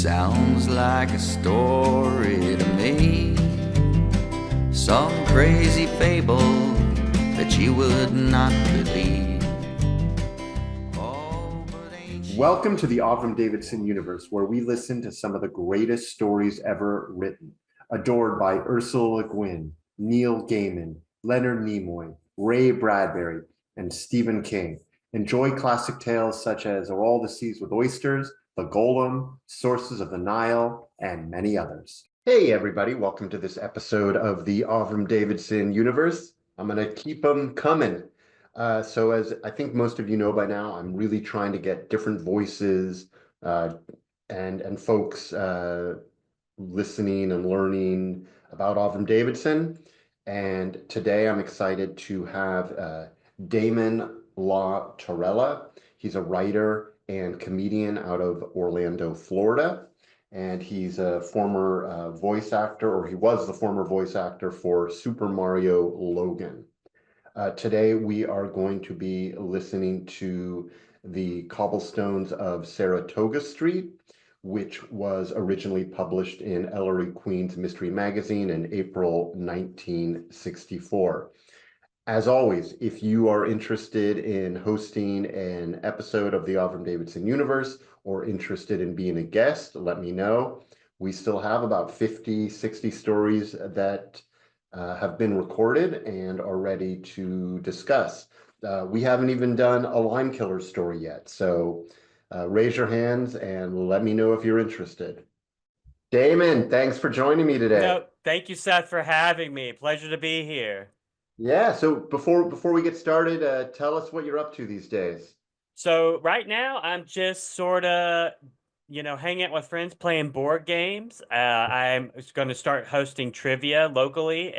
sounds like a story to me, some crazy fable that you would not believe. Oh, but ain't she... Welcome to the Avram Davidson universe, where we listen to some of the greatest stories ever written, adored by Ursula Le Guin, Neil Gaiman, Leonard Nimoy, Ray Bradbury, and Stephen King. Enjoy classic tales such as Are All the Seas with Oysters, The Golem, Sources of the Nile, and many others. Hey everybody, welcome to this episode of the Avram Davidson universe. I'm going to keep them coming. So as I think most of you know by now, I'm really trying to get different voices and folks listening and learning about Avram Davidson. And today I'm excited to have Damon LaTorella. He's a writer and comedian out of Orlando, Florida. And he's a former voice actor, or he was the former voice actor for Super Mario Logan. Today we are going to be listening to the Cobblestones of Saratoga Street, which was originally published in Ellery, Queens Mystery Magazine in April 1964. As always, if you are interested in hosting an episode of the Avram Davidson universe or interested in being a guest, let me know. We still have about 50, 60 stories that have been recorded and are ready to discuss. We haven't even done a line killer story yet, so raise your hands and let me know if you're interested. Damon, thanks for joining me today. No, thank you, Seth, for having me. Pleasure to be here. Yeah, so before we get started, tell us what you're up to these days. So right now, I'm just sort of, hanging out with friends, playing board games. I'm going to start hosting trivia locally.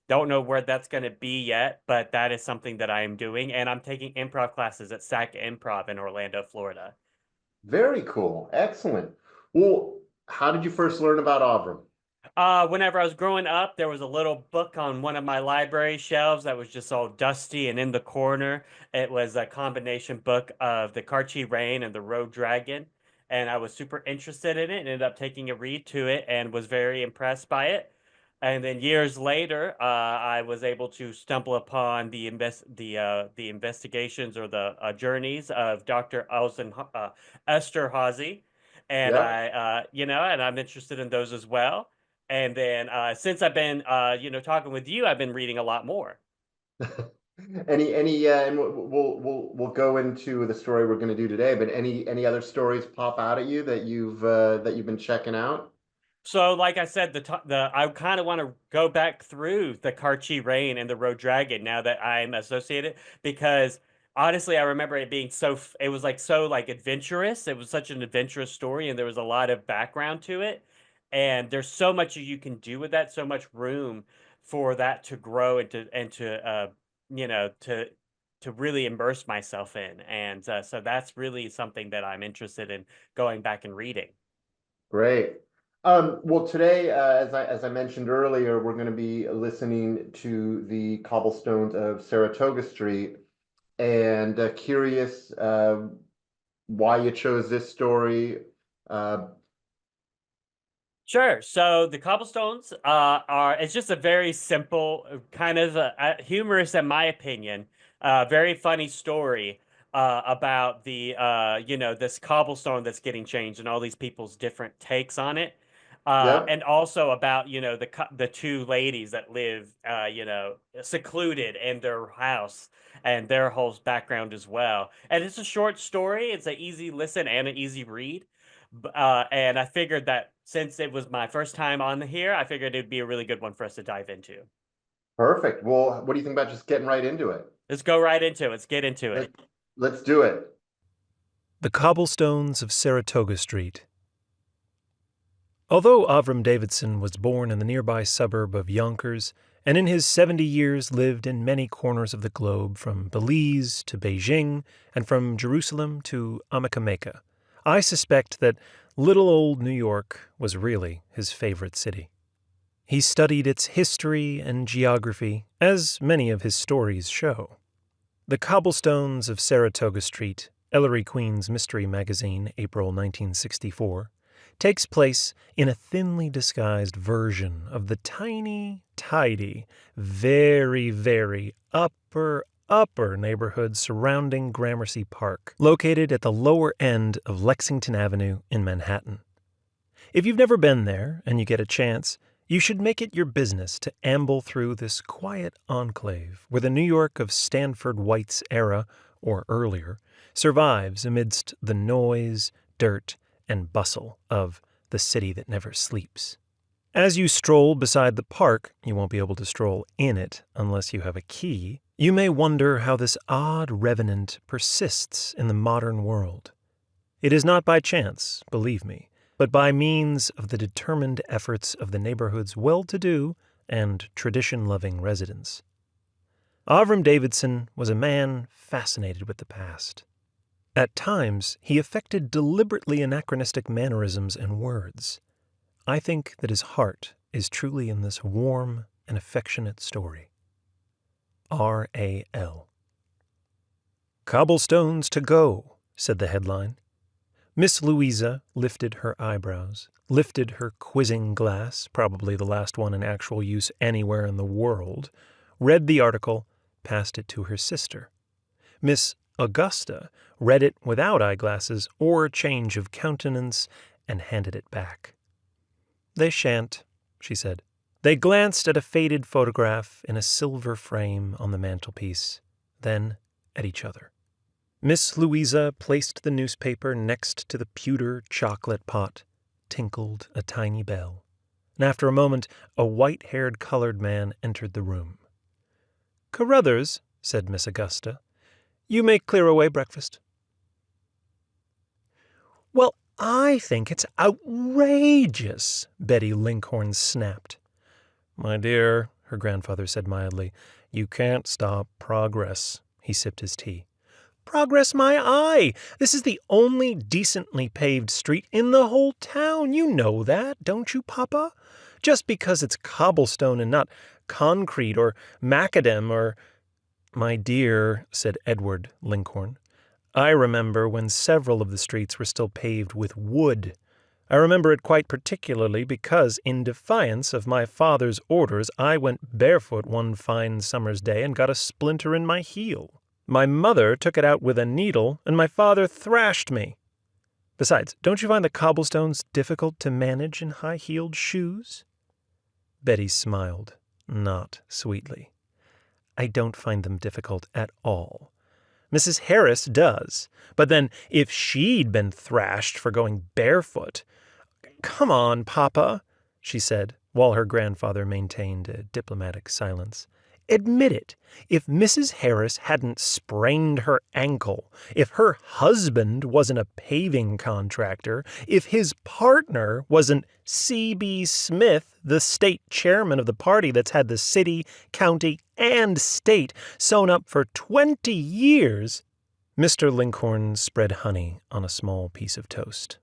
Don't know where that's going to be yet, but that is something that I am doing. And I'm taking improv classes at SAC Improv in Orlando, Florida. Very cool. Excellent. Well, how did you first learn about Avram? Whenever I was growing up, there was a little book on one of my library shelves that was just all dusty and in the corner. It was a combination book of The Karchi Rain and The Road Dragon. And I was super interested in it and ended up taking a read to it and was very impressed by it. And then years later, I was able to stumble upon the investigations or the journeys of Dr. Esterhazy. And Yeah. and I'm interested in those as well. And then since I've been, talking with you, I've been reading a lot more. And we'll go into the story we're going to do today. But any other stories pop out at you that you've been checking out? So, like I said, I kind of want to go back through the Karchi Rain and the Road Dragon now that I'm associated, because honestly, I remember it being it was so adventurous. It was such an adventurous story, and there was a lot of background to it. And there's so much you can do with that, so much room for that to grow and to really immerse myself in. And so that's really something that I'm interested in going back and reading. Great. Well, today, as I mentioned earlier, we're going to be listening to the Cobblestones of Saratoga Street, and curious why you chose this story. Sure. So the Cobblestones it's just a very simple, kind of humorous, in my opinion, very funny story about this cobblestone that's getting changed and all these people's different takes on it. Yeah. And also about, the two ladies that live, secluded in their house and their whole background as well. And it's a short story. It's an easy listen and an easy read. And I figured that since it was my first time on here, I figured it'd be a really good one for us to dive into. Perfect. Well, what do you think about just getting right into it? Let's go right into it. Let's get into it. Let's do it. The Cobblestones of Saratoga Street. Although Avram Davidson was born in the nearby suburb of Yonkers, and in his 70 years lived in many corners of the globe, from Belize to Beijing, and from Jerusalem to Amekameka, I suspect that little old New York was really his favorite city. He studied its history and geography, as many of his stories show. The Cobblestones of Saratoga Street, Ellery, Queens Mystery Magazine, April 1964, takes place in a thinly disguised version of the tiny, tidy, very, very upper neighborhood surrounding Gramercy Park, located at the lower end of Lexington Avenue in Manhattan. If you've never been there and you get a chance, you should make it your business to amble through this quiet enclave where the New York of Stanford White's era, or earlier, survives amidst the noise, dirt, and bustle of the city that never sleeps. As you stroll beside the park, you won't be able to stroll in it unless you have a key, you may wonder how this odd revenant persists in the modern world. It is not by chance, believe me, but by means of the determined efforts of the neighborhood's well-to-do and tradition-loving residents. Avram Davidson was a man fascinated with the past. At times, he affected deliberately anachronistic mannerisms and words. I think that his heart is truly in this warm and affectionate story. R.A.L. "Cobblestones to go," said the headline. Miss Louisa lifted her eyebrows, lifted her quizzing glass, probably the last one in actual use anywhere in the world, read the article, passed it to her sister. Miss Augusta read it without eyeglasses or change of countenance and handed it back. "They shan't," she said. They glanced at a faded photograph in a silver frame on the mantelpiece, then at each other. Miss Louisa placed the newspaper next to the pewter chocolate pot, tinkled a tiny bell, and after a moment a white-haired colored man entered the room. "Carruthers," said Miss Augusta, "you may clear away breakfast." "Well, I think it's outrageous," Betty Linkhorn snapped. "My dear," her grandfather said mildly, "you can't stop progress." He sipped his tea. "Progress my eye! This is the only decently paved street in the whole town. You know that, don't you, Papa? Just because it's cobblestone and not concrete or macadam or—" "My dear," said Edward Linkhorn, "I remember when several of the streets were still paved with wood. I remember it quite particularly because, in defiance of my father's orders, I went barefoot one fine summer's day and got a splinter in my heel. My mother took it out with a needle, and my father thrashed me. Besides, don't you find the cobblestones difficult to manage in high-heeled shoes?" Betty smiled, not sweetly. "I don't find them difficult at all. Mrs. Harris does. But then, if she'd been thrashed for going barefoot—" "Come on, Papa," she said, while her grandfather maintained a diplomatic silence. "Admit it. If Mrs. Harris hadn't sprained her ankle, if her husband wasn't a paving contractor, if his partner wasn't C.B. Smith, the state chairman of the party that's had the city, county, and state sewn up for 20 years, Mr. Linkhorn spread honey on a small piece of toast.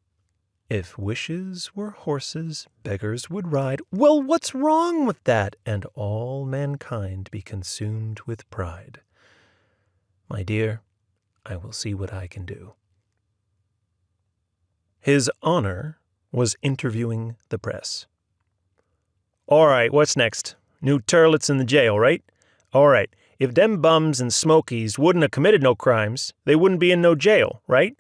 "If wishes were horses, beggars would ride. Well, what's wrong with that? And all mankind be consumed with pride. My dear, I will see what I can do." His Honor was interviewing the press. "All right, what's next? New turlets in the jail, right? All right, if them bums and smokies wouldn't have committed no crimes, they wouldn't be in no jail, right?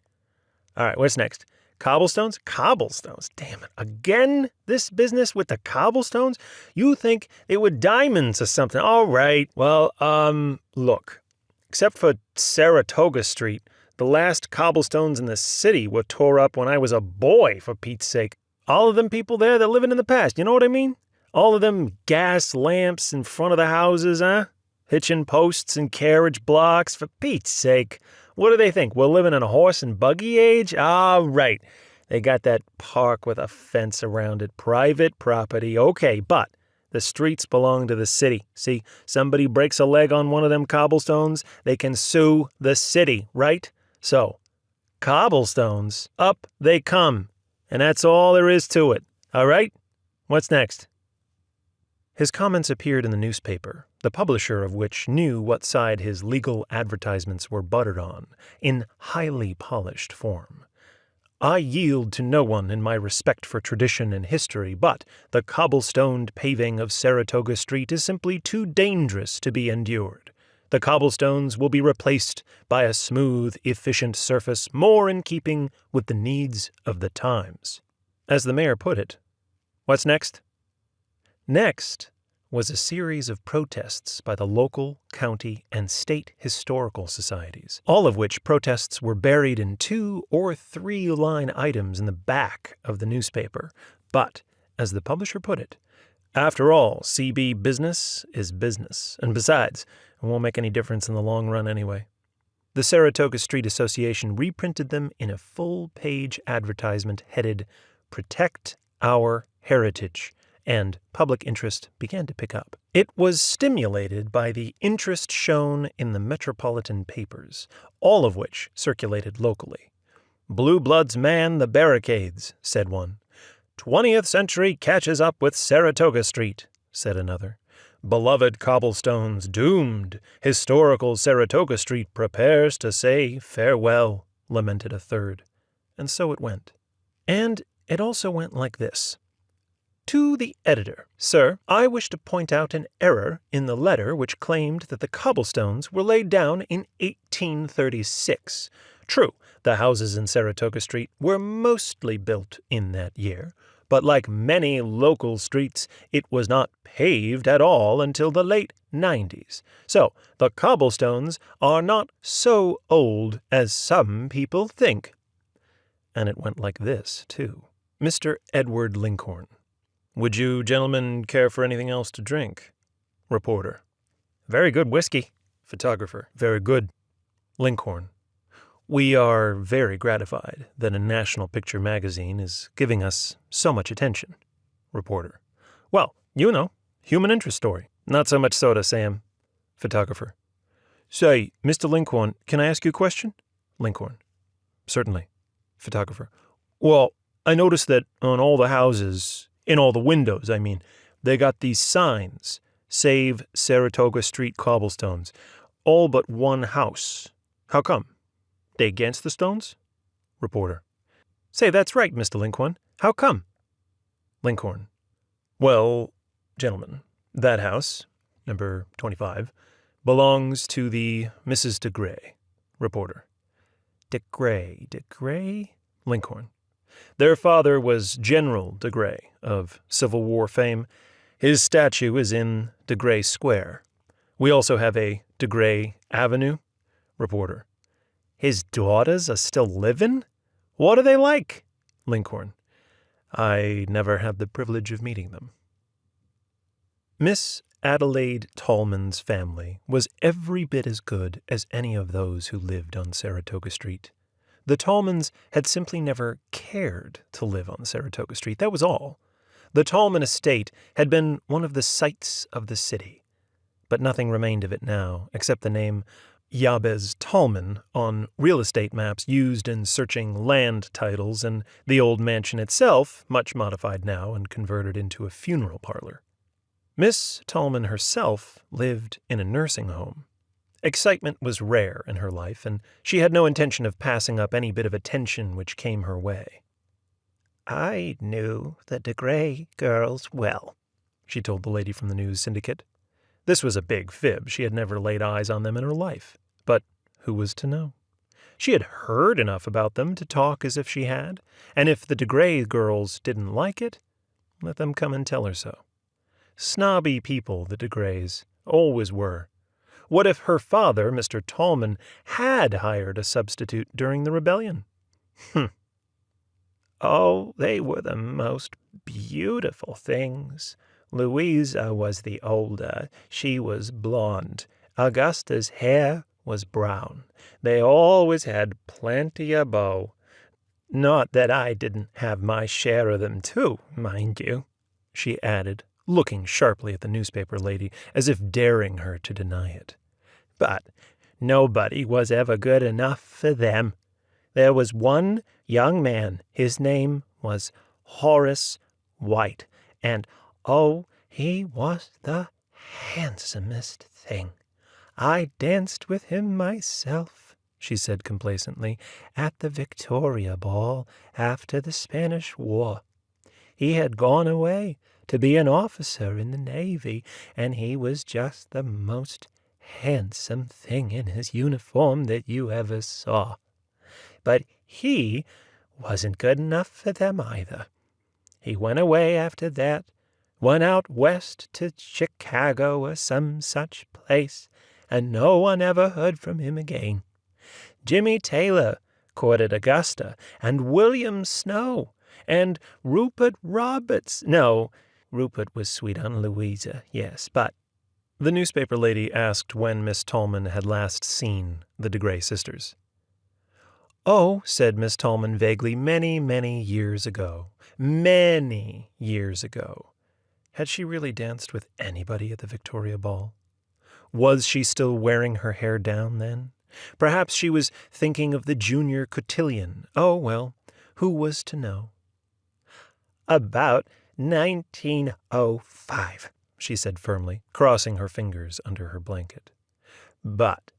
All right, what's next? Cobblestones? Cobblestones? Damn it. Again? This business with the cobblestones? You think they were diamonds or something. All right. Well, look. Except for Saratoga Street, the last cobblestones in the city were tore up when I was a boy, for Pete's sake. All of them people there, they're living in the past. You know what I mean? All of them gas lamps in front of the houses, huh? Hitching posts and carriage blocks, for Pete's sake. What do they think? We're living in a horse and buggy age? Ah, right. They got that park with a fence around it. Private property. Okay, but the streets belong to the city. See, somebody breaks a leg on one of them cobblestones, they can sue the city, right? So, cobblestones, up they come. And that's all there is to it. All right? What's next? His comments appeared in the newspaper, the publisher of which knew what side his legal advertisements were buttered on, in highly polished form. I yield to no one in my respect for tradition and history, but the cobblestoned paving of Saratoga Street is simply too dangerous to be endured. The cobblestones will be replaced by a smooth, efficient surface more in keeping with the needs of the times. As the mayor put it, what's next? Next was a series of protests by the local, county, and state historical societies, all of which protests were buried in 2 or 3 line items in the back of the newspaper. But, as the publisher put it, after all, CB business is business, and besides, it won't make any difference in the long run anyway. The Saratoga Street Association reprinted them in a full-page advertisement headed, "Protect Our Heritage," and public interest began to pick up. It was stimulated by the interest shown in the metropolitan papers, all of which circulated locally. "Blue bloods man the barricades," said one. "20th century catches up with Saratoga Street," said another. "Beloved cobblestones doomed. Historical Saratoga Street prepares to say farewell," lamented a third. And so it went. And it also went like this. To the editor, "Sir, I wish to point out an error in the letter which claimed that the cobblestones were laid down in 1836. True, the houses in Saratoga Street were mostly built in that year, but like many local streets, it was not paved at all until the late 90s. So the cobblestones are not so old as some people think." And it went like this, too. Mr. Edward Lincoln. "Would you gentlemen care for anything else to drink?" Reporter. "Very good whiskey." Photographer. "Very good." Lincoln. "We are very gratified that a national picture magazine is giving us so much attention." Reporter. "Well, you know, human interest story. Not so much soda, Sam." Photographer. "Say, Mr. Lincoln, can I ask you a question?" Lincoln. "Certainly." Photographer. "Well, I noticed that on all the houses, in all the windows, I mean, they got these signs, 'Save Saratoga Street Cobblestones,' all but one house. How come? They against the stones?" Reporter. "Say, that's right, Mr. Lincoln. How come?" Lincoln. "Well, gentlemen, that house, number 25, belongs to the Mrs. de Grey." Reporter. "De Grey? Lincoln. "Their father was General de Grey, of Civil War fame. His statue is in de Grey Square. We also have a de Grey Avenue." Reporter. "His daughters are still living? What are they like?" Lincoln. "I never had the privilege of meeting them." Miss Adelaide Tallman's family was every bit as good as any of those who lived on Saratoga Street. The Tallmans had simply never cared to live on Saratoga Street, that was all. The Tallman estate had been one of the sights of the city, but nothing remained of it now, except the name Jabez Tallman on real estate maps used in searching land titles, and the old mansion itself, much modified now and converted into a funeral parlor. Miss Tallman herself lived in a nursing home. Excitement was rare in her life, and she had no intention of passing up any bit of attention which came her way. "I knew the de Grey girls well," she told the lady from the news syndicate. This was a big fib. She had never laid eyes on them in her life. But who was to know? She had heard enough about them to talk as if she had, and if the de Grey girls didn't like it, let them come and tell her so. Snobby people, the de Greys, always were. What if her father, Mr. Tallman, had hired a substitute during the rebellion? "Oh, they were the most beautiful things. Louisa was the older. She was blonde. Augusta's hair was brown. They always had plenty of beaux. Not that I didn't have my share of them too, mind you," she added, looking sharply at the newspaper lady, as if daring her to deny it. "But nobody was ever good enough for them. There was one young man, his name was Horace White, and oh, he was the handsomest thing. I danced with him myself. she said complacently, "at the Victoria Ball after the Spanish War. He had gone away to be an officer in the Navy, and he was just the most handsome thing in his uniform that you ever saw. But he wasn't good enough for them either. He went away after that, went out west to Chicago or some such place, and no one ever heard from him again. Jimmy Taylor courted Augusta, and William Snow, and Rupert Roberts. No, Rupert was sweet on Louisa, yes, but—" The newspaper lady asked when Miss Tallman had last seen the de Grey sisters. "Oh," said Miss Tallman vaguely, "many, many years ago. Many years ago." Had she really danced with anybody at the Victoria Ball? Was she still wearing her hair down then? Perhaps she was thinking of the junior cotillion. Oh, well, who was to know? "About 1905, she said firmly, crossing her fingers under her blanket. "But,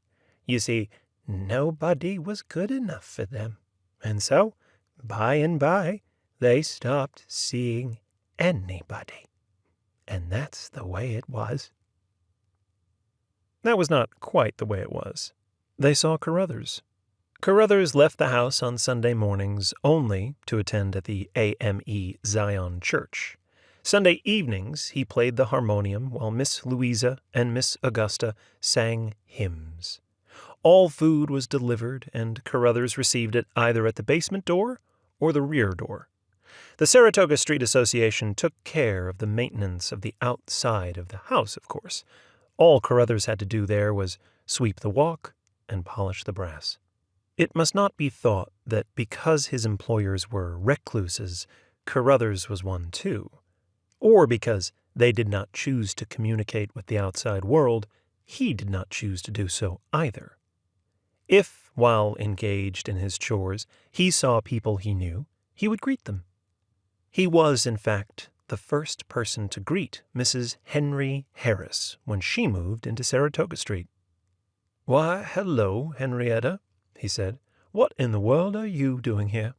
you see, nobody was good enough for them, and so, by and by, they stopped seeing anybody. And that's the way it was." That was not quite the way it was. They saw Carruthers. Carruthers left the house on Sunday mornings only to attend at the AME Zion Church. Sunday evenings he played the harmonium while Miss Louisa and Miss Augusta sang hymns. All food was delivered, and Carruthers received it either at the basement door or the rear door. The Saratoga Street Association took care of the maintenance of the outside of the house, of course. All Carruthers had to do there was sweep the walk and polish the brass. It must not be thought that because his employers were recluses, Carruthers was one too, or because they did not choose to communicate with the outside world, he did not choose to do so either. If, while engaged in his chores, he saw people he knew, he would greet them. He was, in fact, the first person to greet Mrs. Henry Harris when she moved into Saratoga Street. "Why, hello, Henrietta," he said. "What in the world are you doing here?"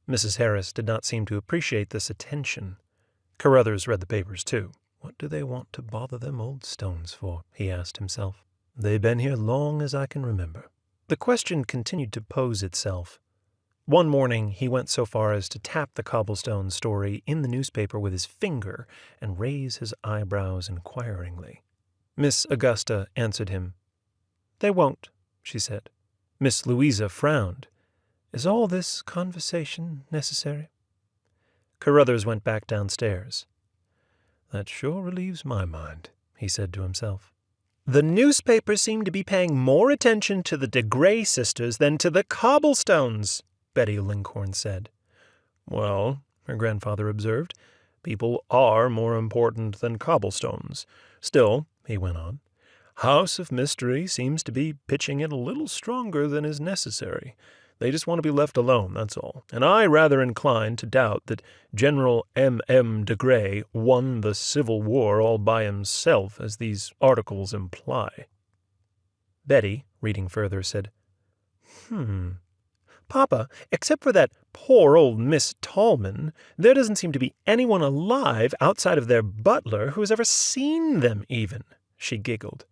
Mrs. Harris did not seem to appreciate this attention. Carruthers read the papers, too. "What do they want to bother them old stones for?" he asked himself. "They've been here long as I can remember." The question continued to pose itself. One morning he went so far as to tap the Cobblestone story in the newspaper with his finger and raise his eyebrows inquiringly. Miss Augusta answered him. "They won't," she said. Miss Louisa frowned. "Is all this conversation necessary?" Carruthers went back downstairs. "That sure relieves my mind," he said to himself. "The newspapers seem to be paying more attention to the de Grey sisters than to the Cobblestones," Betty Linkhorn said. "Well," her grandfather observed, "people are more important than cobblestones. Still," he went on, "House of Mystery seems to be pitching it a little stronger than is necessary. They just want to be left alone, that's all. And I rather incline to doubt that General M.M. de Grey won the Civil War all by himself, as these articles imply." Betty, reading further, said, "Papa, except for that poor old Miss Tallman, there doesn't seem to be anyone alive outside of their butler who has ever seen them even." She giggled.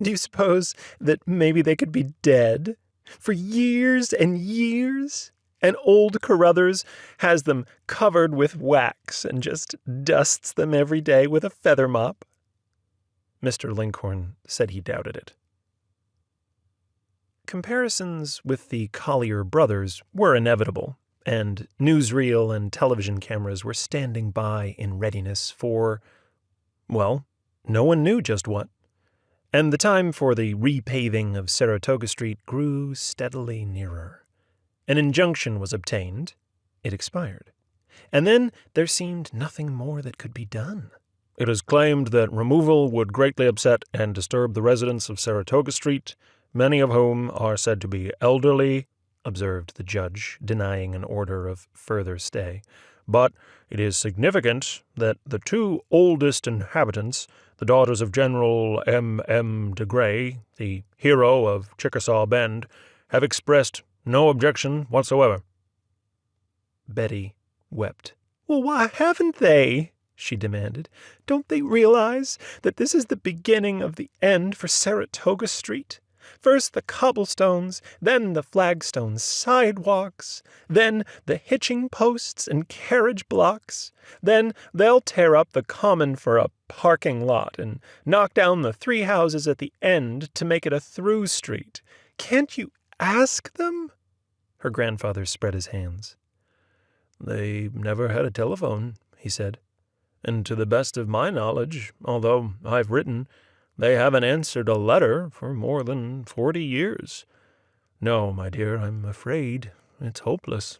"Do you suppose that maybe they could be dead for years and years? And old Carruthers has them covered with wax and just dusts them every day with a feather mop?" Mr. Linkhorn said he doubted it. Comparisons with the Collier brothers were inevitable, and newsreel and television cameras were standing by in readiness for, well, no one knew just what. And the time for the repaving of Saratoga Street grew steadily nearer. An injunction was obtained. It expired. And then there seemed nothing more that could be done. "It is claimed that removal would greatly upset and disturb the residents of Saratoga Street, many of whom are said to be elderly," observed the judge, denying an order of further stay. "But it is significant that the two oldest inhabitants, The daughters of General M. de Grey, the hero of Chickasaw Bend, have expressed no objection whatsoever." Betty wept. "Well, why haven't they?" she demanded. "Don't they realize that this is the beginning of the end for Saratoga Street? First the cobblestones, then the flagstone sidewalks, then the hitching posts and carriage blocks. Then they'll tear up the common for a parking lot and knock down the 3 houses at the end to make it a through street. Can't you ask them?" Her grandfather spread his hands. "They never had a telephone," he said. "And to the best of my knowledge, although I've written, they haven't answered a letter for more than 40 years. No, my dear, I'm afraid it's hopeless,"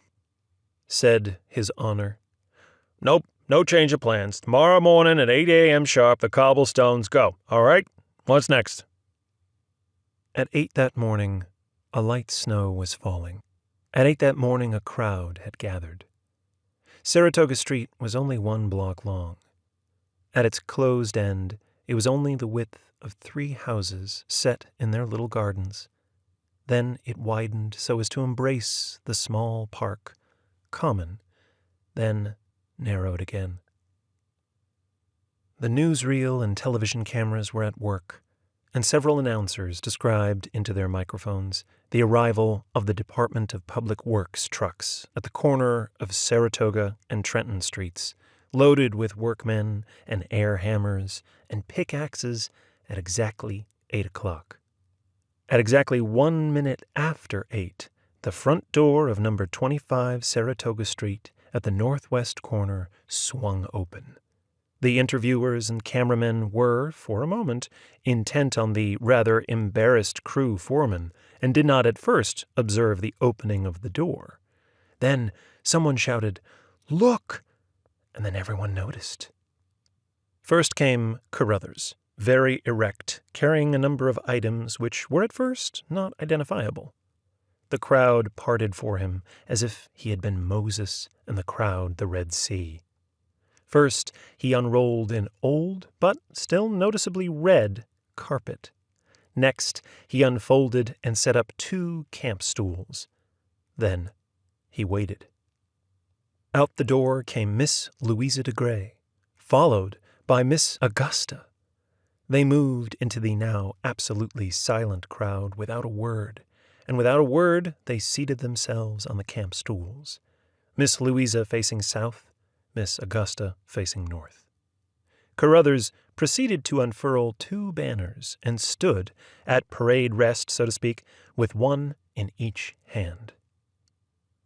said His Honor. "Nope, no change of plans. Tomorrow morning at 8 a.m. sharp, the cobblestones go. All right? What's next?" At 8 that morning, a light snow was falling. At 8 that morning, a crowd had gathered. Saratoga Street was only 1 block long. At its closed end, it was only the width of 3 houses set in their little gardens. Then it widened so as to embrace the small park, common, then narrowed again. The newsreel and television cameras were at work, and several announcers described into their microphones the arrival of the Department of Public Works trucks at the corner of Saratoga and Trenton Streets, loaded with workmen and air hammers and pickaxes at exactly 8 o'clock. At exactly 1 minute after 8, the front door of number 25 Saratoga Street at the northwest corner swung open. The interviewers and cameramen were, for a moment, intent on the rather embarrassed crew foreman and did not at first observe the opening of the door. Then someone shouted, "Look!" and then everyone noticed. First came Carruthers, very erect, carrying a number of items which were at first not identifiable. The crowd parted for him as if he had been Moses and the crowd the Red Sea. First, he unrolled an old, but still noticeably red, carpet. Next, he unfolded and set up 2 camp stools. Then he waited. Out the door came Miss Louisa de Grey, followed by Miss Augusta. They moved into the now absolutely silent crowd without a word, and without a word they seated themselves on the camp stools, Miss Louisa facing south, Miss Augusta facing north. Carruthers proceeded to unfurl 2 banners and stood, at parade rest, so to speak, with one in each hand.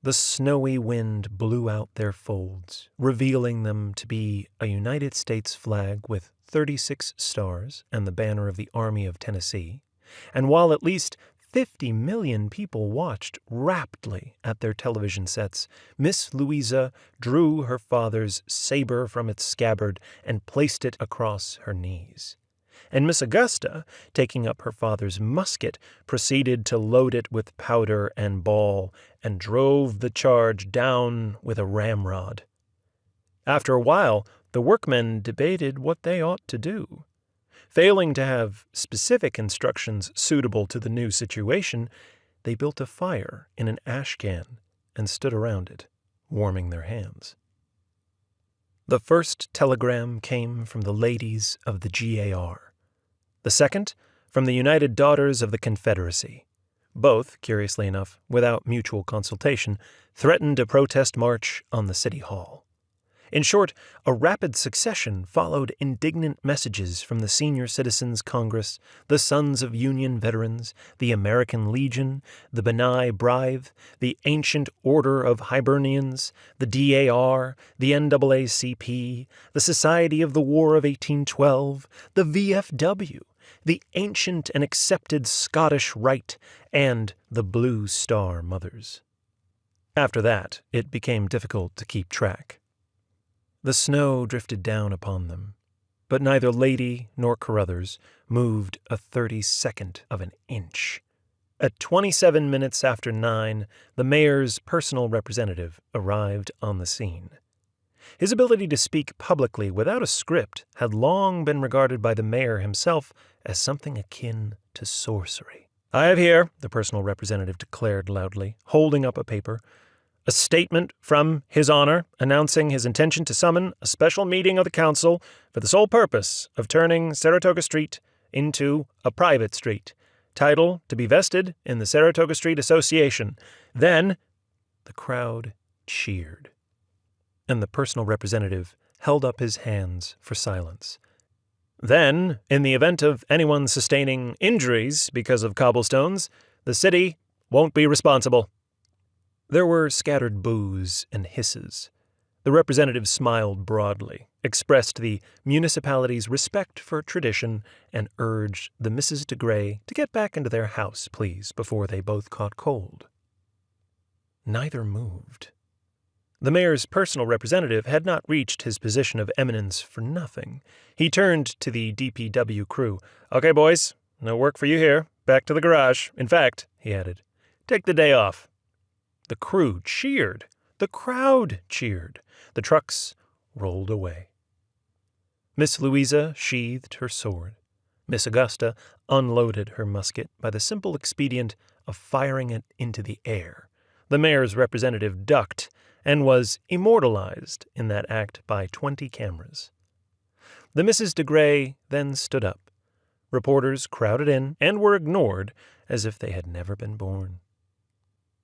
The snowy wind blew out their folds, revealing them to be a United States flag with 36 stars and the banner of the Army of Tennessee, and while at least 50 million people watched raptly at their television sets, Miss Louisa drew her father's saber from its scabbard and placed it across her knees. And Miss Augusta, taking up her father's musket, proceeded to load it with powder and ball and drove the charge down with a ramrod. After a while, the workmen debated what they ought to do. Failing to have specific instructions suitable to the new situation, they built a fire in an ash can and stood around it, warming their hands. The first telegram came from the ladies of the GAR. The second, from the United Daughters of the Confederacy. Both, curiously enough, without mutual consultation, threatened a protest march on the City Hall. In short, a rapid succession followed indignant messages from the Senior Citizens Congress, the Sons of Union Veterans, the American Legion, the B'nai B'rith, the Ancient Order of Hibernians, the DAR, the NAACP, the Society of the War of 1812, the VFW, the Ancient and Accepted Scottish Rite, and the Blue Star Mothers. After that, it became difficult to keep track. The snow drifted down upon them, but neither Lady nor Carruthers moved a 32nd of an inch. At 27 minutes after 9, the mayor's personal representative arrived on the scene. His ability to speak publicly without a script had long been regarded by the mayor himself as something akin to sorcery. "I have here," the personal representative declared loudly, holding up a paper, "a statement from His Honor announcing his intention to summon a special meeting of the council for the sole purpose of turning Saratoga Street into a private street. Title to be vested in the Saratoga Street Association." Then the crowd cheered, and the personal representative held up his hands for silence. "Then, in the event of anyone sustaining injuries because of cobblestones, the city won't be responsible." There were scattered boos and hisses. The representative smiled broadly, expressed the municipality's respect for tradition, and urged the Misses de Grey to get back into their house, please, before they both caught cold. Neither moved. The mayor's personal representative had not reached his position of eminence for nothing. He turned to the DPW crew. "Okay, boys, no work for you here. Back to the garage. In fact," he added, "take the day off." The crew cheered. The crowd cheered. The trucks rolled away. Miss Louisa sheathed her sword. Miss Augusta unloaded her musket by the simple expedient of firing it into the air. The mayor's representative ducked and was immortalized in that act by 20 cameras. The Misses de Grey then stood up. Reporters crowded in and were ignored as if they had never been born.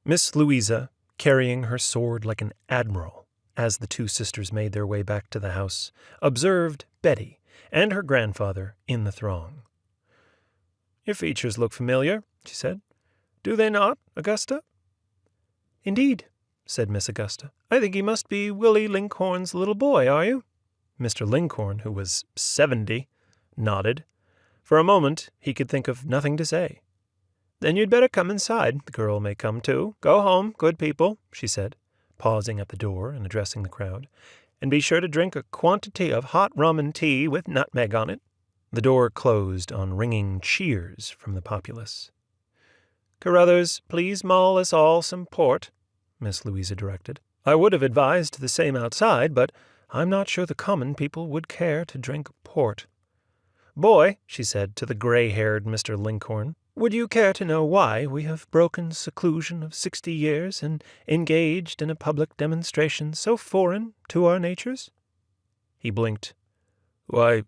Miss Louisa, carrying her sword like an admiral, as the two sisters made their way back to the house, observed Betty and her grandfather in the throng. "Your features look familiar," she said. "Do they not, Augusta?" "Indeed," said Miss Augusta. "I think he must be Willie Linkhorn's little boy, are you?" Mr. Linkhorn, who was 70, nodded. For a moment he could think of nothing to say. "Then you'd better come inside. The girl may come too. Go home, good people," she said, pausing at the door and addressing the crowd, "and be sure to drink a quantity of hot rum and tea with nutmeg on it." The door closed on ringing cheers from the populace. "Carruthers, please mull us all some port," Miss Louisa directed. "I would have advised the same outside, but I'm not sure the common people would care to drink port. Boy," she said to the gray-haired Mr. Linkhorn, "would you care to know why we have broken seclusion of 60 years and engaged in a public demonstration so foreign to our natures?" He blinked. "Why,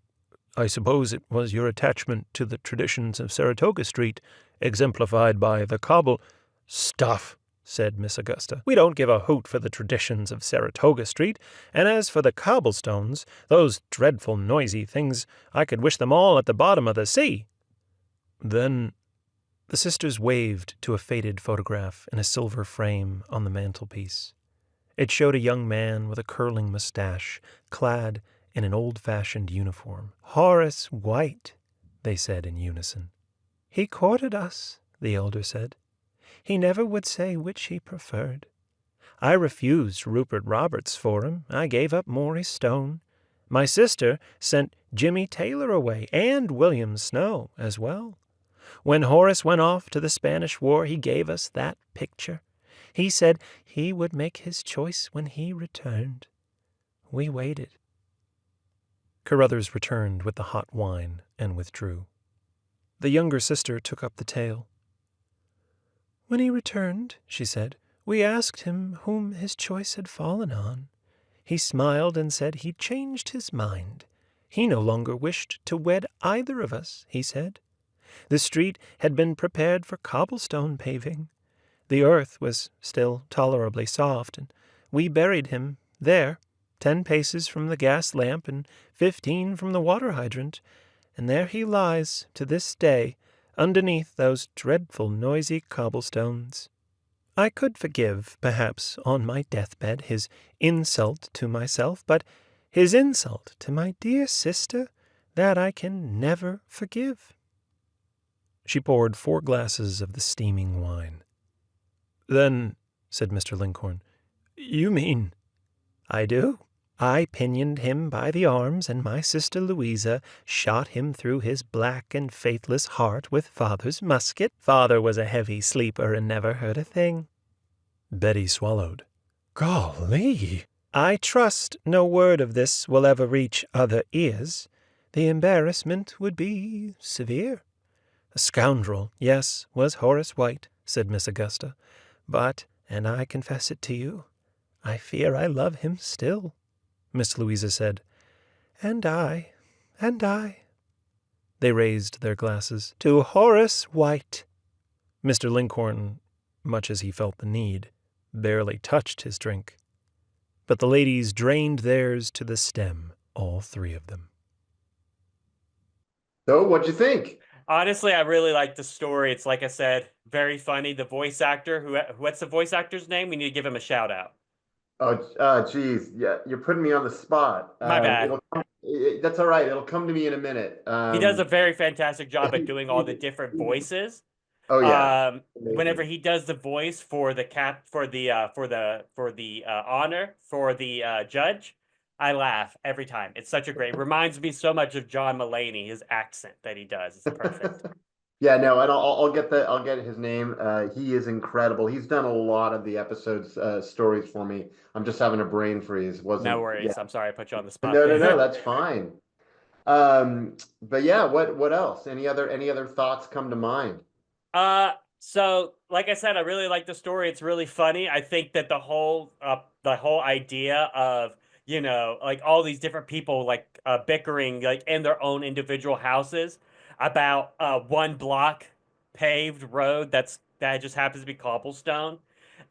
I suppose it was your attachment to the traditions of Saratoga Street, exemplified by the cobble—" "Stuff," said Miss Augusta. "We don't give a hoot for the traditions of Saratoga Street, and as for the cobblestones, those dreadful noisy things, I could wish them all at the bottom of the sea." "Then—" The sisters waved to a faded photograph in a silver frame on the mantelpiece. It showed a young man with a curling mustache, clad in an old-fashioned uniform. "Horace White," they said in unison. "He courted us," the elder said. "He never would say which he preferred. I refused Rupert Roberts for him. I gave up Maury Stone. My sister sent Jimmy Taylor away, and William Snow as well. When Horace went off to the Spanish War, he gave us that picture. He said he would make his choice when he returned. We waited." Carruthers returned with the hot wine and withdrew. The younger sister took up the tale. "When he returned," she said, "we asked him whom his choice had fallen on. He smiled and said he'd changed his mind. He no longer wished to wed either of us, he said. The street had been prepared for cobblestone paving. The earth was still tolerably soft, and we buried him there, 10 paces from the gas lamp and 15 from the water hydrant, and there he lies to this day, underneath those dreadful noisy cobblestones. I could forgive, perhaps, on my deathbed, his insult to myself, but his insult to my dear sister, that I can never forgive." She poured 4 glasses of the steaming wine. "Then," said Mr. Linkhorn, "you mean—" "I do. I pinioned him by the arms, and my sister Louisa shot him through his black and faithless heart with father's musket. Father was a heavy sleeper and never heard a thing." Betty swallowed. "Golly!" I trust no word of this will ever reach other ears. The embarrassment would be severe. A scoundrel, yes, was Horace White, said Miss Augusta. But, and I confess it to you, I fear I love him still. Miss Louisa said, And I. They raised their glasses to Horace White. Mr. Linkhorn, much as he felt the need, barely touched his drink. But the ladies drained theirs to the stem, all three of them. So, what'd you think? Honestly, I really like the story. It's like I said, very funny. The voice actor, what's the voice actor's name? We need to give him a shout out. Oh, geez. Yeah, you're putting me on the spot. My bad. That's all right. It'll come to me in a minute. He does a very fantastic job at doing all the different voices. Oh yeah. Whenever he does the voice for the honor for the judge, I laugh every time. It's such a great. Reminds me so much of John Mulaney. His accent that he does is perfect. Yeah, no, and I'll get his name. He is incredible. He's done a lot of the episodes stories for me. I'm just having a brain freeze. No worries. Yeah. I'm sorry I put you on the spot. No, that's fine. But yeah, what else? Any other thoughts come to mind? So like I said, I really like the story. It's really funny. I think that the whole idea of, like all these different people like bickering like in their own individual houses about one block paved road that just happens to be cobblestone,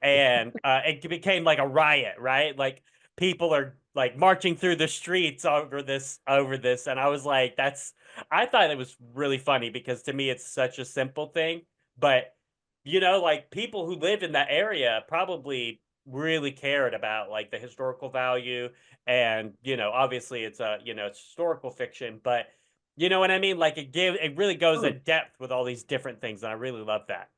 and it became like a riot, right? Like people are like marching through the streets over this, and I was like, I thought it was really funny because to me it's such a simple thing, but like people who lived in that area probably really cared about like the historical value, and obviously it's it's historical fiction, but you know what I mean? Like it really goes in depth with all these different things, and I really love that.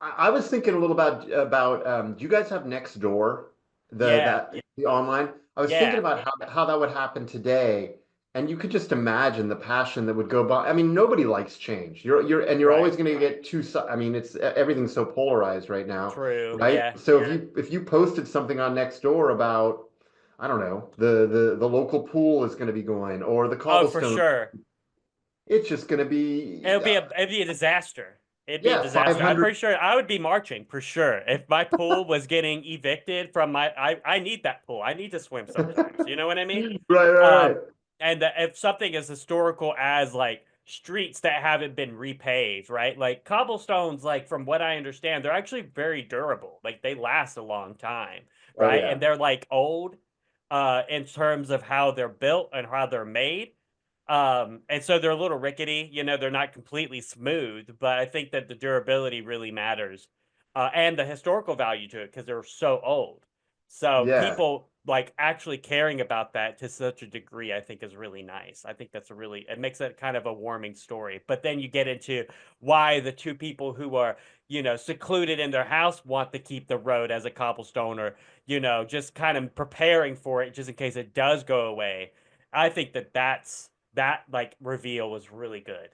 I was thinking a little about do you guys have Nextdoor? The online? I was thinking about how that would happen today, and you could just imagine the passion that would go by. I mean, nobody likes change. You're Right. always going to get I mean, everything's so polarized right now. True. Right? Yeah. So if you posted something on Nextdoor about, I don't know, the local pool is going to be going, or the cobblestone. Oh, for sure. It's just going to be. It'd be a disaster. It'd be a disaster. 500. I'm pretty sure I would be marching for sure if my pool was getting evicted from my. I need that pool. I need to swim sometimes. You know what I mean? Right. And if something as historical as like streets that haven't been repaved, right? Like cobblestones, like from what I understand, they're actually very durable. Like they last a long time, right? Oh, yeah. And they're like old, in terms of how they're built and how they're made. And so they're a little rickety, they're not completely smooth, but I think that the durability really matters, and the historical value to it because they're so old. So people like actually caring about that to such a degree, I think is really nice. I think it makes it kind of a warming story. But then you get into why the two people who are, secluded in their house want to keep the road as a cobblestone, or, just kind of preparing for it just in case it does go away. I think that like reveal was really good.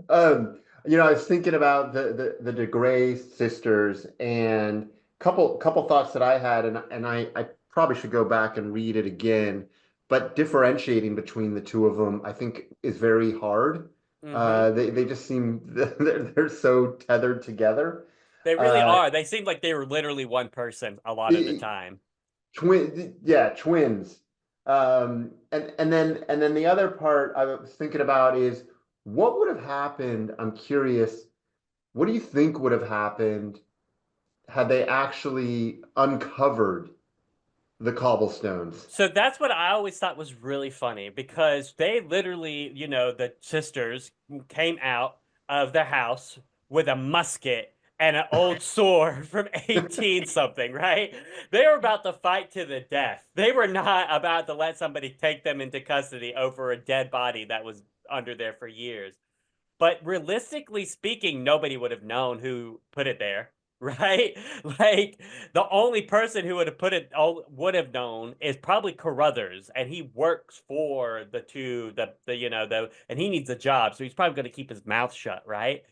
I was thinking about the DeGray sisters, and couple thoughts that I had, and I probably should go back and read it again, but differentiating between the two of them, I think, is very hard. They just seem they're so tethered together. They really are. They seem like they were literally one person a lot of the time. Twins. And then the other part I was thinking about is what would have happened. I'm curious, what do you think would have happened had they actually uncovered the cobblestones? So that's what I always thought was really funny, because they literally, the sisters came out of the house with a musket and an old sword from 18 something, right? They were about to fight to the death. They were not about to let somebody take them into custody over a dead body that was under there for years. But realistically speaking, nobody would have known who put it there, right? Like the only person who would have known is probably Carruthers, and he works for the two, and he needs a job, so he's probably going to keep his mouth shut, right?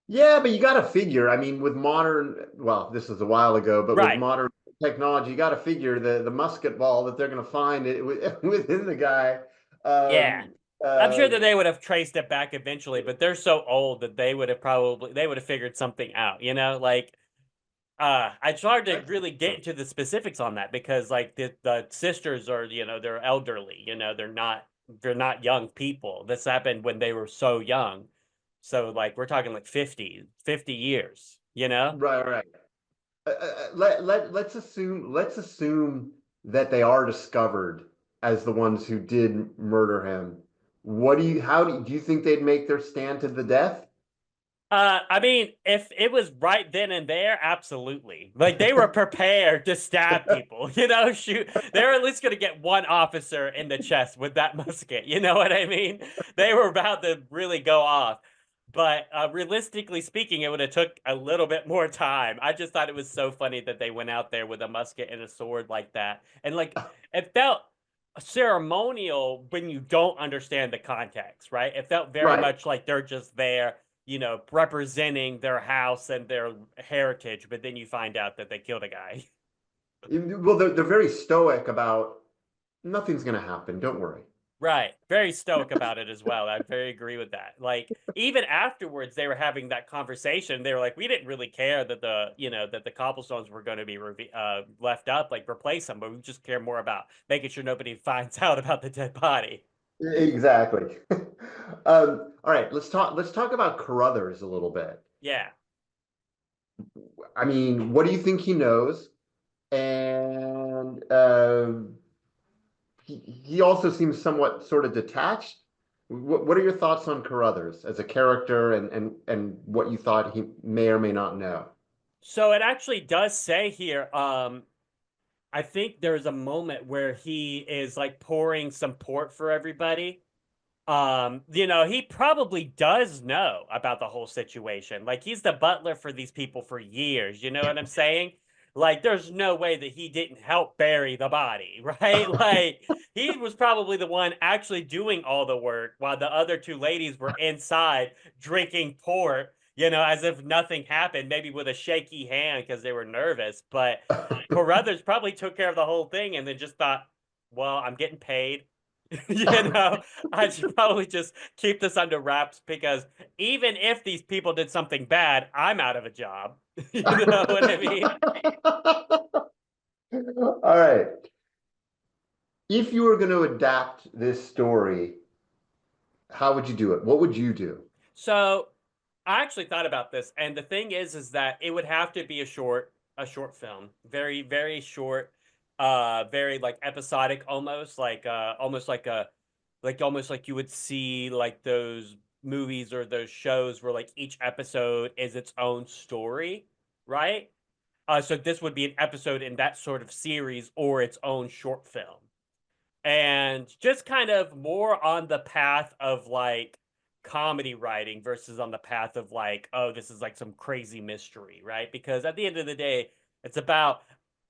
Yeah, but you got to figure, I mean, with modern, well, this is a while ago, but with modern technology. You got to figure the musket ball that they're going to find within the guy. Yeah. Um, I'm sure uh, that they would have traced it back eventually, but they're so old that they would have figured something out, you know? Like it's hard to really get into the specifics on that because like the sisters are, you know, they're elderly, you know, they're not young people. This happened when they were so young. So like we're talking like 50 years, you know? right, right. Let's assume that they are discovered as the ones who did murder him. Do you think they'd make their stand to the death? I mean, if it was right then and there, absolutely. Like they were prepared to stab people, you know, shoot. They're at least gonna get one officer in the chest with that musket. You know what I mean? They were about to really go off. But realistically speaking, it would have took a little bit more time. I just thought it was so funny that they went out there with a musket and a sword like that. And like it felt ceremonial when you don't understand the context, right? It felt very Right. much like they're just there, you know, representing their house and their heritage, but then you find out that they killed a guy. Well, they're very stoic about nothing's going to happen. Don't worry. Right. Very stoic about it as well. I very agree with that. Like even afterwards they were having that conversation. They were like, we didn't really care that that the cobblestones were going to be left up, like replace them, but we just care more about making sure nobody finds out about the dead body. Exactly. All right, let's talk about Carruthers a little bit. Yeah. I mean, what do you think he knows? And he also seems somewhat sort of detached. What are your thoughts on Carruthers as a character and what you thought he may or may not know? So it actually does say here, I think there's a moment where he is like pouring some port for everybody. You know, he probably does know about the whole situation. Like he's the butler for these people for years, you know what I'm saying? Like there's no way that he didn't help bury the body, right? Like he was probably the one actually doing all the work while the other two ladies were inside drinking port, you know, as if nothing happened, maybe with a shaky hand because they were nervous. But Carruthers probably took care of the whole thing and then just thought, well, I'm getting paid. You know, I should probably just keep this under wraps because even if these people did something bad, I'm out of a job. You know what I mean? All right. If you were going to adapt this story, how would you do it? What would you do? So I actually thought about this, and the thing is that it would have to be a short film, very, very short, very like episodic, almost like you would see like those movies or those shows where like each episode is its own story, right? So this would be an episode in that sort of series or its own short film. And just kind of more on the path of like comedy writing versus on the path of like, oh, this is like some crazy mystery, right? Because at the end of the day, it's about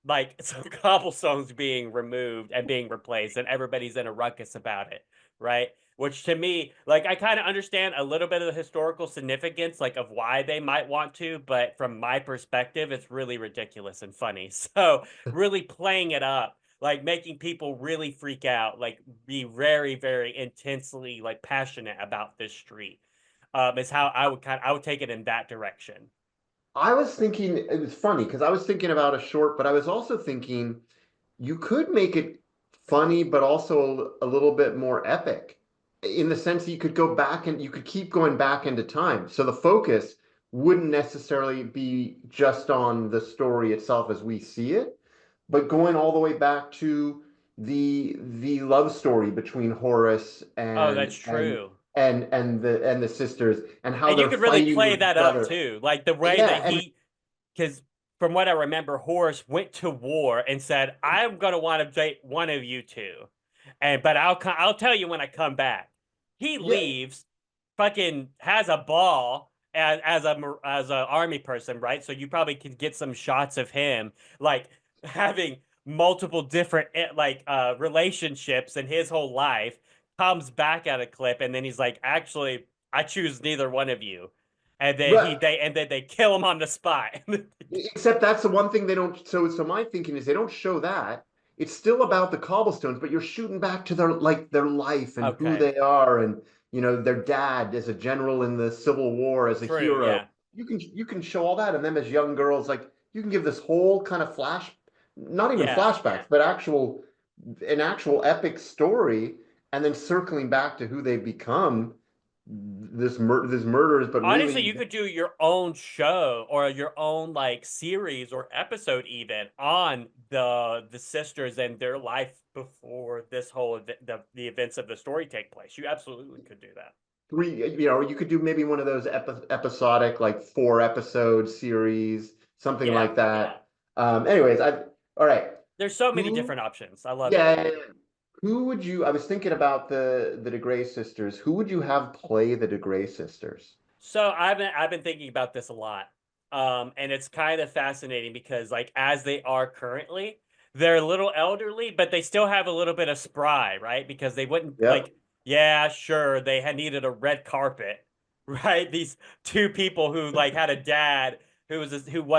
like some cobblestones being removed and being replaced, and everybody's in a ruckus about it, right? Which to me, like, I kind of understand a little bit of the historical significance, like, of why they might want to, but from my perspective, it's really ridiculous and funny. So, really playing it up, like, making people really freak out, like, be very, very intensely, like, passionate about this street, is how I would take it in that direction. I was thinking, it was funny because I was thinking about a short, but I was also thinking you could make it funny, but also a little bit more epic in the sense that you could go back and you could keep going back into time. So the focus wouldn't necessarily be just on the story itself as we see it, but going all the way back to the love story between Horace Oh, and that's true. the sisters and how And you they're could really fighting play with that each up other. too. Like the way Yeah, that and because from what I remember, Horace went to war and said, "I'm gonna want to date one of you two, and but I'll tell you when I come back." He yeah, leaves, fucking has a ball as a army person, right? So you probably could get some shots of him like having multiple different relationships in his whole life. Comes back at a clip, and then he's like, "Actually, I choose neither one of you." and then Right. they kill him on the spot. Except that's the one thing they don't. So my thinking is they don't show that. It's still about the cobblestones, but you're shooting back to their life and who Okay. they are, and their dad as a general in the Civil War, as a True, hero. yeah. You can show all that, and them as young girls. Like you can give this whole kind of not even Yeah. flashbacks, but an actual epic story, and then circling back to who they become. This murderers, but Honestly, you really, could do your own show or your own like series or episode even on the sisters and their life before this whole the events of the story take place. You absolutely could do that. you could do maybe one of those episodic, like 4 episode series, something Yeah. like that. Anyways, all right. There's so many Who, different options. I love it. yeah, who would you, I was thinking about the DeGray sisters. Who would you have play the DeGray sisters? So I've been thinking about this a lot. And it's kind of fascinating because like as they are currently, they're a little elderly, but they still have a little bit of spry, right? Because they wouldn't Yep. like, yeah, sure, they had needed a red carpet, right? These two people who like had a dad who was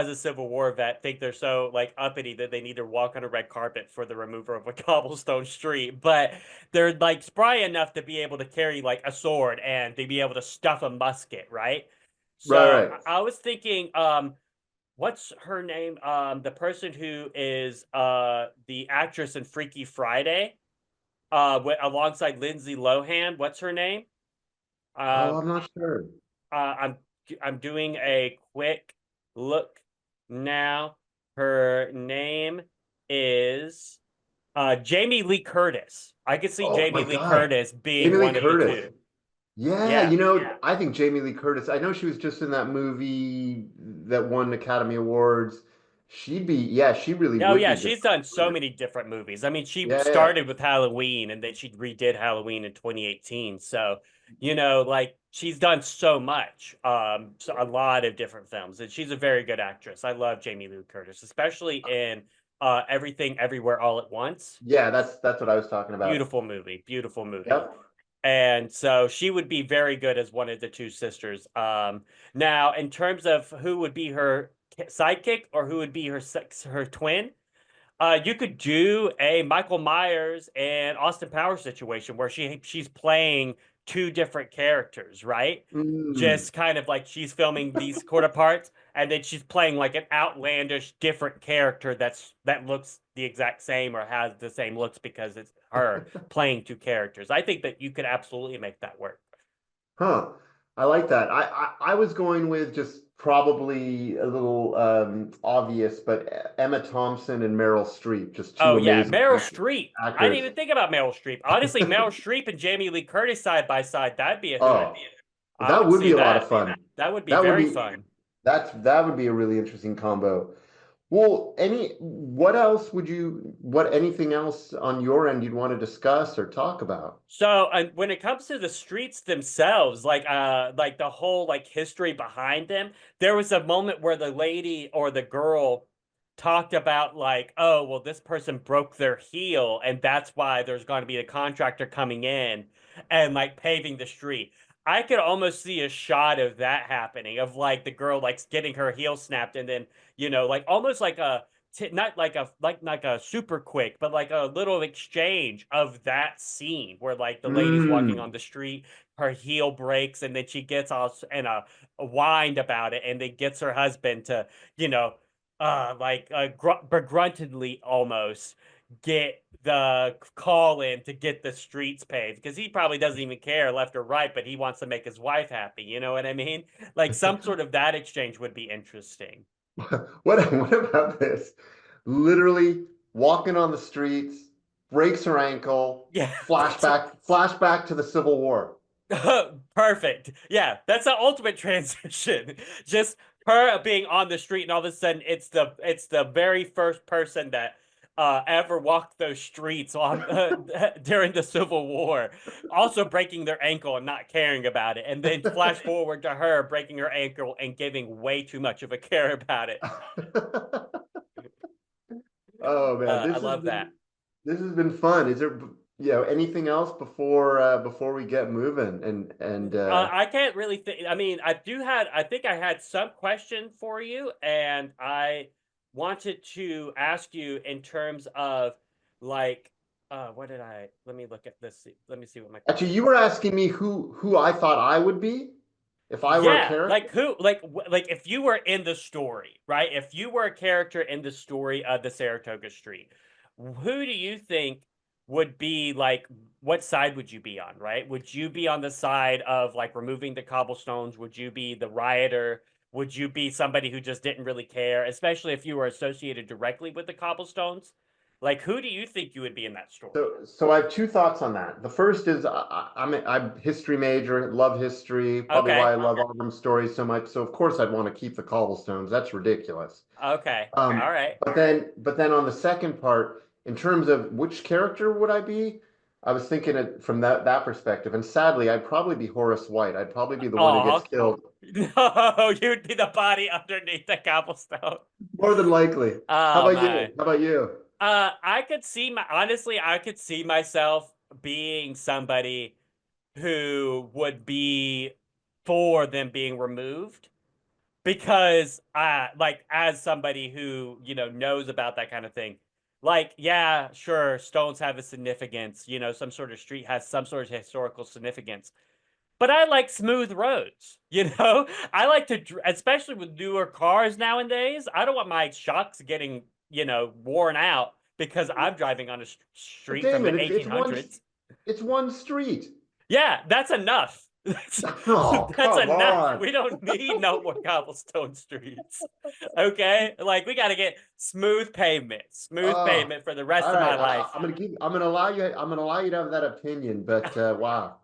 a Civil War vet think they're so like uppity that they need to walk on a red carpet for the removal of a cobblestone street, but they're like spry enough to be able to carry like a sword and to be able to stuff a musket, right? So Right. I was thinking, what's her name? The person who is the actress in Freaky Friday, alongside Lindsay Lohan. What's her name? Oh, Um, I'm not sure. I'm doing a quick look now. Her name is Jamie Lee Curtis. I could see Oh my Jamie Lee God. Curtis being Jamie Lee one of the Curtis. two. Yeah, Yeah. I think Jamie Lee Curtis, I know she was just in that movie that won Academy Awards. She really Oh would yeah, be good. she's done so many different movies. I mean, she Yeah, yeah. started with Halloween and then she redid Halloween in 2018. So, like she's done so much. So a lot of different films. And she's a very good actress. I love Jamie Lee Curtis, especially in Everything Everywhere All at Once. Yeah, that's what I was talking about. Beautiful movie, beautiful movie. Yep. And so she would be very good as one of the two sisters. Now, in terms of who would be her sidekick or who would be her twin, you could do a Michael Myers and Austin Powers situation where she's playing two different characters, right? Mm. Just kind of like she's filming these quarter parts, and then she's playing like an outlandish different character that looks the exact same or has the same looks because it's her playing two characters. I think that you could absolutely make that work. Huh. I like that. I was going with just probably a little obvious, but Emma Thompson and Meryl Streep, just two Oh yeah, amazing Meryl Streep. I didn't actors. even think about Meryl Streep. Honestly, Meryl Streep and Jamie Lee Curtis side by side, that'd be a hoot. Oh, I that would would be see a lot of that. fun. That would be That would very be fun. that would be a really interesting combo. Well, anything else on your end you'd want to discuss or talk about? So, when it comes to the streets themselves, like the whole like history behind them, there was a moment where the lady or the girl talked about like, oh, well, this person broke their heel, and that's why there's going to be a contractor coming in and like paving the street. I could almost see a shot of that happening, of like the girl like getting her heel snapped, and then like almost like not like a super quick, but like a little exchange of that scene where like the lady's walking Mm. on the street, her heel breaks, and then she gets all and whined about it, and then gets her husband to you know begruntedly almost get the call in to get the streets paved because he probably doesn't even care left or right, but he wants to make his wife happy. You know what I mean? Like some sort of that exchange would be interesting. What about this? Literally walking on the streets, breaks her ankle, Yeah. flashback to the Civil War. Perfect. Yeah, that's the ultimate transition. Just her being on the street, and all of a sudden, it's the very first person that ever walked those streets on during the Civil War, also breaking their ankle and not caring about it, and then flash forward to her breaking her ankle and giving way too much of a care about it. Oh man, I love that. this has been fun. Is there anything else before we get moving? I can't really think. I mean, I think I had some question for you, and I wanted to ask you in terms of like, what did I? Let me look at this. Let me see what my Actually, question you was. were asking me who I thought I would be if I were a Yeah, character. like who, like if you were in the story, right? If you were a character in the story of the Saratoga Street, who do you think would be like, what side would you be on, right? Would you be on the side of like removing the cobblestones? Would you be the rioter? Would you be somebody who just didn't really care, especially if you were associated directly with the cobblestones? Like, who do you think you would be in that story? So I have two thoughts on that. The first is I'm a history major, love history, probably why Okay, I love Autumn stories so much. So of course I'd want to keep the cobblestones. That's ridiculous. okay, all right. But then on the second part, in terms of which character would I be, I was thinking it from that perspective. And sadly, I'd probably be Horace White. I'd probably be the one who Oh, gets killed. no, you'd be the body underneath the cobblestone. More than likely. How Oh about you? my. How about you? I could see honestly, I could see myself being somebody who would be for them being removed because like as somebody who, knows about that kind of thing. Like, yeah, sure, stones have a significance, some sort of street has some sort of historical significance. But I like smooth roads, I like to, especially with newer cars nowadays. I don't want my shocks getting, worn out because I'm driving on a But street from Damon, the it's 1800s. it's one street. Yeah, that's enough. Oh, That's come enough. on. We don't need no more cobblestone streets. Okay? Like we got to get smooth Oh, pavement for the rest all of my right. life. I'm gonna allow you to have that opinion, but wow.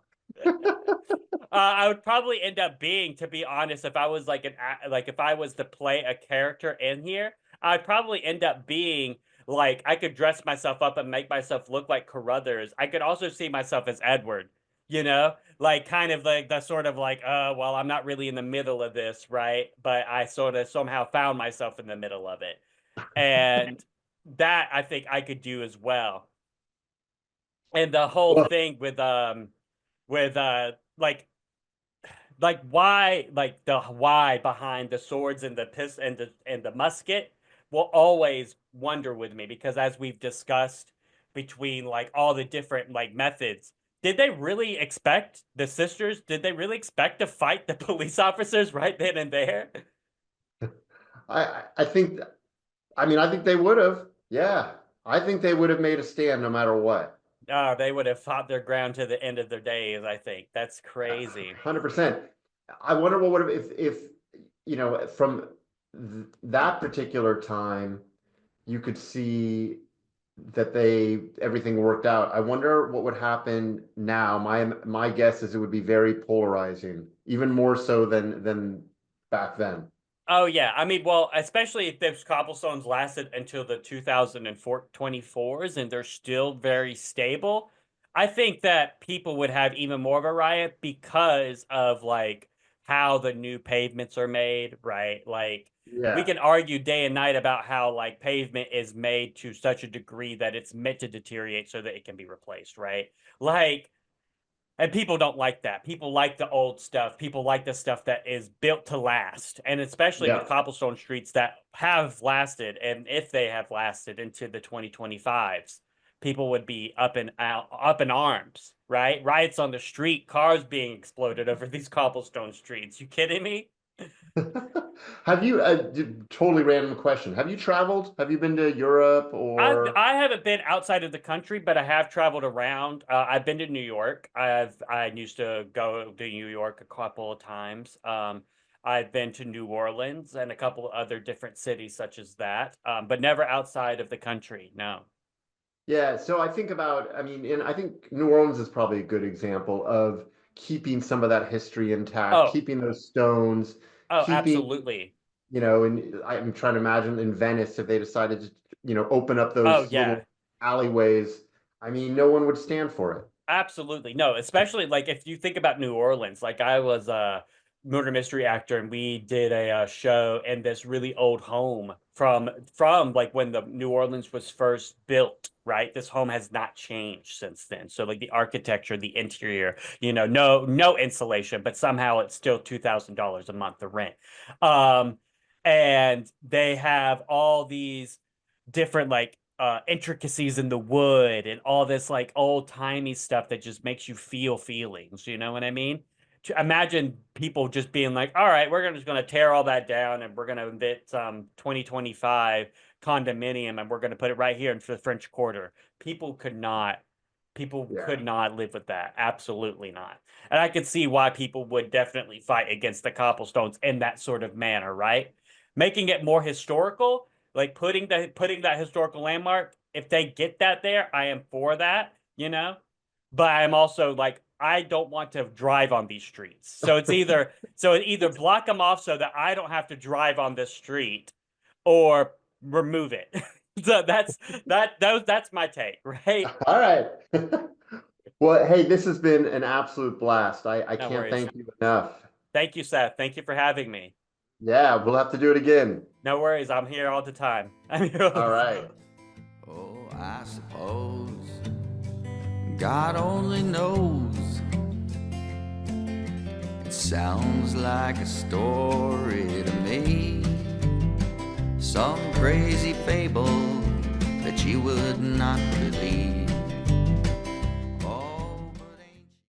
I would probably end up being, to be honest, if I was like if I was to play a character in here, I'd probably end up being like I could dress myself up and make myself look like Carruthers. I could also see myself as Edward, like kind of like the sort of like, well, I'm not really in the middle of this, right? But I sort of somehow found myself in the middle of it, and that I think I could do as well. And the whole Well, thing with like why like the why behind the swords and the and the musket will always wonder with me because as we've discussed between like all the different like methods, did they really expect the sisters, did they really expect to fight the police officers right then and there? I think I think they would have. Yeah. I think they would have made a stand no matter what. Oh, they would have fought their ground to the end of their days. I think that's crazy. 100%. I wonder what would have if from that particular time you could see that everything worked out. I wonder what would happen now. My guess is it would be very polarizing, even more so than back then. Oh yeah, I mean, well, especially if those cobblestones lasted until the 2024s and they're still very stable, I think that people would have even more of a riot because of like how the new pavements are made, right? Like we Yeah. can argue day and night about how like pavement is made to such a degree that it's meant to deteriorate so that it can be replaced, right? Like and people don't like that. People like the old stuff. People like the stuff that is built to last. And especially with Yeah. cobblestone streets that have lasted, and if they have lasted into the 2025s, people would be up in arms, right? Riots on the street, cars being exploded over these cobblestone streets. You kidding me? Have you totally random question. Have you traveled? Have you been to Europe or I haven't been outside of the country, but I have traveled around. I've been to New York. I used to go to New York a couple of times. I've been to New Orleans and a couple of other different cities such as that, but never outside of the country. No. Yeah, so I think about, and I think New Orleans is probably a good example of keeping some of that history intact, Oh, keeping those stones, oh, keeping, absolutely. and I'm trying to imagine in Venice if they decided to, open up Oh, those yeah. little alleyways. No one would stand for it. Absolutely. No, especially like if you think about New Orleans, like I was a murder mystery actor and we did a show in this really old home from like when the New Orleans was first built, right? This home has not changed since then. So like the architecture, the interior, you know, no insulation, but somehow it's still $2,000 a month, the rent. And they have all these different like intricacies in the wood and all this like old timey stuff that just makes you feel feelings. You know what I mean? Imagine people just being like, all right, we're just going to tear all that down and we're going to invent some 2025 condominium and we're going to put it right here in the French Quarter. People could not live with that. Absolutely not. And I could see why people would definitely fight against the Cobblestones in that sort of manner, right? Making it more historical, like putting that historical landmark. If they get that there, I am for that, you know. But I'm also like, I don't want to drive on these streets. So it's either block them off so that I don't have to drive on this street, or remove it. So that's my take, right? All right. Well, hey, this has been an absolute blast. I can't worries. thank you enough. Thank you, Seth. Thank you for having me. Yeah, we'll have to do it again. No worries. I'm here all the time. I'm here all right. Oh, I suppose God only knows. It sounds like a story to me, some crazy fable that you would not believe.